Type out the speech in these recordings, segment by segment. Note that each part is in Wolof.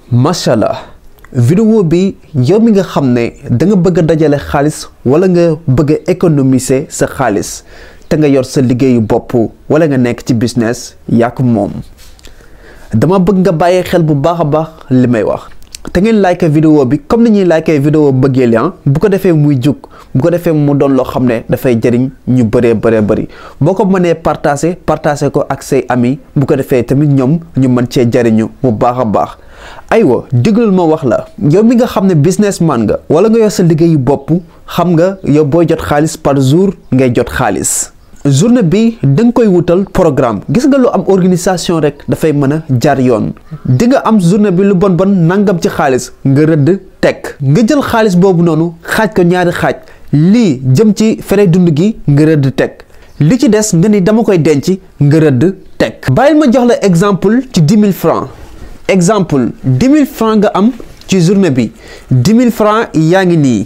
Mashallah, vidéo bi yow mi nga xamné da nga bëgg dajale xaalis wala nga bëgg économiser sa xaalis te nga yor sa ligéeyu bopp wala nga nekk ci business yak mom. Dama bëgg nga bayé xel bu baaxa baax limay wax. Te ngeen like vidéo bi comme ni ñuy like vidéo bëggeel ya bu ko défé muy juk bu ko défé mu doon lo xamné da fay jariñ ñu bari boko mëne partager ko ak say ami bu ko défé tamit ñom ñu mën ci jariñu bu baaxa baax. Aywa diglul ma wax la yow mi nga xamné businessman nga wala nga yor sa liggéeyu bopp xam nga yow boy jot xaalis par jour ngay jot xaalis journée bi dang koy wutal programme gis nga lu am organisation rek da fay mëna jaar yoon di nga am journée bi lu bon nangam ci xaalis nga rëdd tek nga jël xaalis bobu nonu xaj ko ñaari xaj li jëm ci fere dund gi nga rëdd tek li ci dess nga ni dama koy denc nga rëdd tek bayil ma jox la exemple ci 10 000 francs. Exemple 10 000 francs nga am ci journée bi 10 000 francs yaa ngi nii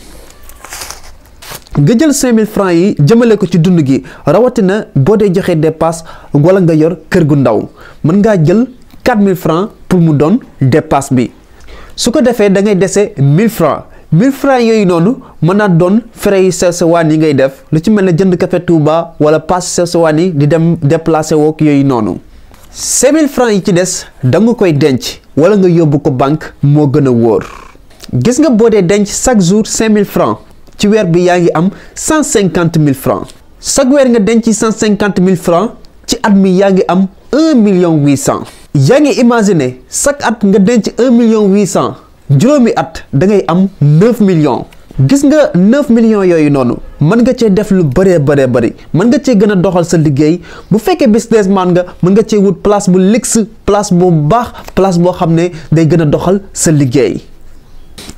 nga jël 5 000 francs yi jëmale ko ci dund gi rawatina boo dee joxe dépasse wala nga yor kër gu ndaw mën ngaa jël 4 000 francs pour mu doon dépasse bi su ko defee da ngay dese 1000 francs 1000 francs yooyu noonu mën naa doon frais yi sewaan yi ngay def lu ci mel ne jënd café Touba wala pass sewaan yi di dem déplacé wook yooyu noonu 5000 francs yi ci des da nga koy denc wala nga yóbbu ko banque moo gën a wóor gis nga boo dee denc chaque jour 5000 francs ci weer bi yaa ngi am 150 000 francs chaque weer nga denc 150 000 francs ci at mi yaa ngi am 1 million 800 yaa ngi imaginer chaque at nga denc 1 million 800 juróomi at da ngay am 9 millions gis nga 9 millions yooyu noonu mën nga cee def lu bari mën nga cee gën a doxal sa liggéey bu fekkee businessman nga mën nga cee wut place bu luxe place bu baax place boo xam ne day gën a doxal sa liggéey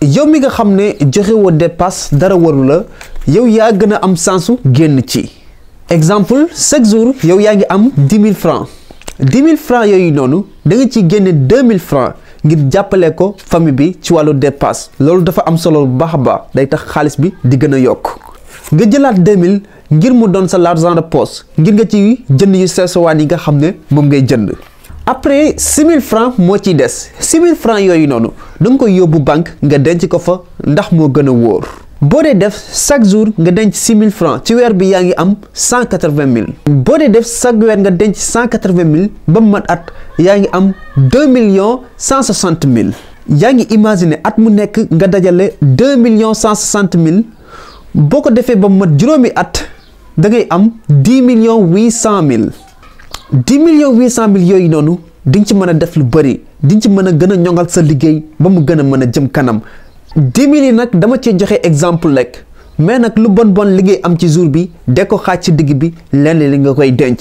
yow mi nga xam ne joxe woo dépasse dara waru la yow yaa gën a am sansu génn ci exemple chaque jour yow yaa ngi am 10 000 francs 10 000 francs yooyu noonu da nga ciy génne 2000 francs ngir jàppale ko famille bi ci wàllu dépasse loolu dafa am solo bu baax a baax day tax xaalis bi di gën a yokk nga jëlaat 2000 ngir mu doon sa l'argent de poche ngir nga ci jënd yu sewaan yi nga xam ne moom ngay jënd après 6000 francs moo ciy des 6000 francs yooyu noonu da nga koy yóbbu banque nga denc ko fa ndax moo gën a wóor boo dee def chaque jour nga denc 6000 francs ci weer bi yaa ngi am 180 000 boo dee def chaque weer nga denc 180 000 ba mu mat at yaa ngi am 2 millions 160 000 yaa ngi imaginer at mu nekk nga dajale 2 millions 160 000 boo ko defee ba mu mat juróomi at da ngay am 10 millions 800 000 10 millions 800 000 yooyu noonu di nga ci mën a def lu bëri di nga ci mën a gën a ñoŋal sa liggéey ba mu gën a mën a jëm kanam 10 000 yi nag dama cee joxe exemple rek mais nag lu bon liggéey am ci jour bi de ko xaaj ci digg bi lenn li nga koy denc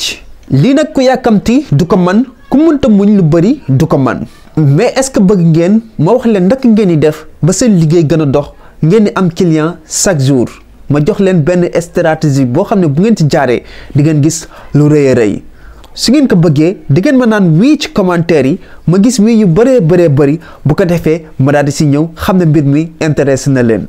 lii nag ku yàkkamti du ko man ku mënta muñ lu bëri du ko man mais est-ce que bëgg ngeen ma wax leen naka ngeen di def ba seen liggéey gën a dox ngeen di am client chaque jour ma jox leen benn stratégie boo xam ne bu ngeen ci jaaree di ngeen gis lu rëy a rëy su ngeen ko bëggee di ngeen ma naan wii ci commentaire yi ma gis wii yu bëree bëri bu ko defee ma daal di si ñëw xam ne mbir mi intéressé na leen